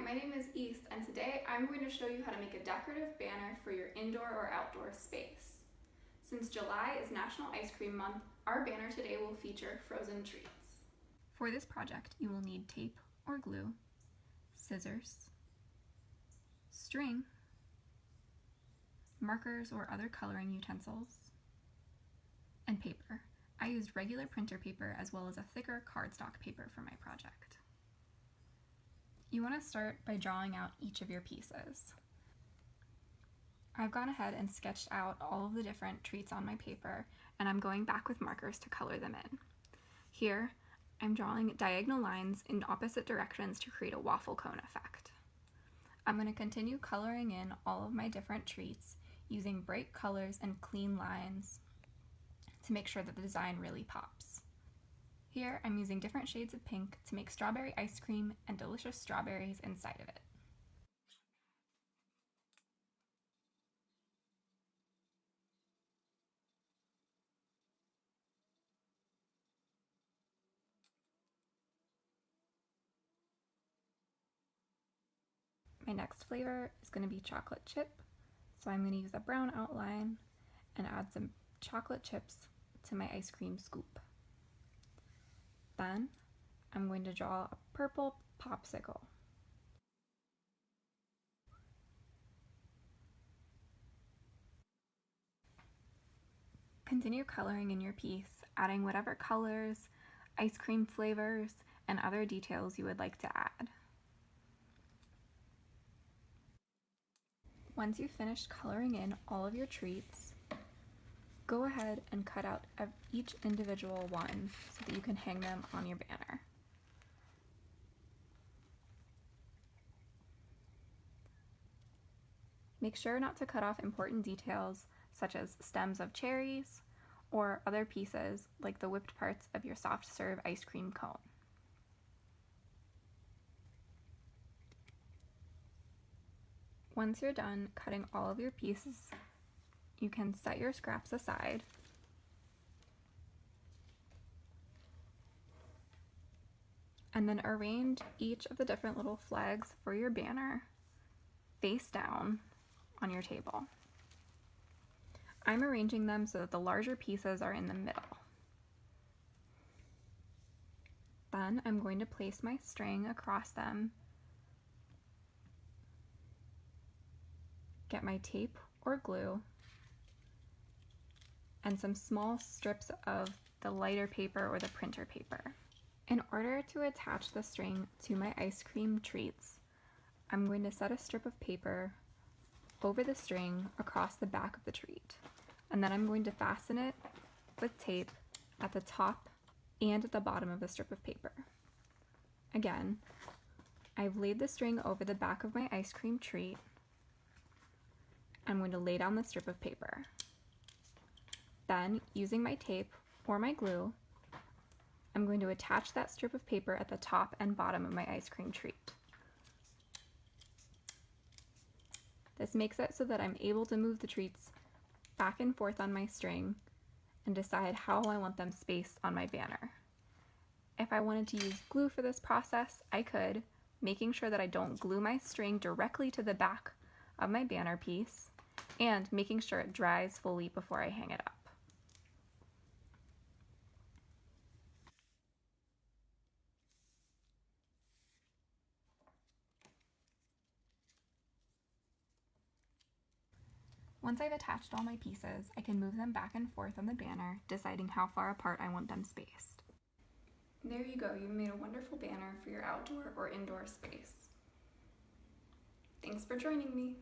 my name is East, and today I'm going to show you how to make a decorative banner for your indoor or outdoor space. Since July is National Ice Cream Month, our banner today will feature frozen treats. For this project, you will need tape or glue, scissors, string, markers or other coloring utensils, and paper. I used regular printer paper as well as a thicker cardstock paper for my project. You want to start by drawing out each of your pieces. I've gone ahead and sketched out all of the different treats on my paper, and I'm going back with markers to color them in. Here, I'm drawing diagonal lines in opposite directions to create a waffle cone effect. I'm going to continue coloring in all of my different treats using bright colors and clean lines to make sure that the design really pops. Here, I'm using different shades of pink to make strawberry ice cream and delicious strawberries inside of it. My next flavor is going to be chocolate chip, so I'm going to use a brown outline and add some chocolate chips to my ice cream scoop. Then I'm going to draw a purple popsicle. Continue coloring in your piece, adding whatever colors, ice cream flavors, and other details you would like to add. Once you've finished coloring in all of your treats, go ahead and cut out each individual one so that you can hang them on your banner. Make sure not to cut off important details such as stems of cherries or other pieces like the whipped parts of your soft serve ice cream cone. Once you're done cutting all of your pieces, you can set your scraps aside and then arrange each of the different little flags for your banner face down on your table. I'm arranging them so that the larger pieces are in the middle. Then I'm going to place my string across them, get my tape or glue, and some small strips of the lighter paper or the printer paper. In order to attach the string to my ice cream treats, I'm going to set a strip of paper over the string across the back of the treat, and then I'm going to fasten it with tape at the top and at the bottom of the strip of paper. Again, I've laid the string over the back of my ice cream treat. I'm going to lay down the strip of paper. Then, using my tape or my glue, I'm going to attach that strip of paper at the top and bottom of my ice cream treat. This makes it so that I'm able to move the treats back and forth on my string and decide how I want them spaced on my banner. If I wanted to use glue for this process, I could, making sure that I don't glue my string directly to the back of my banner piece and making sure it dries fully before I hang it up. Once I've attached all my pieces, I can move them back and forth on the banner, deciding how far apart I want them spaced. There you go, you've made a wonderful banner for your outdoor or indoor space. Thanks for joining me.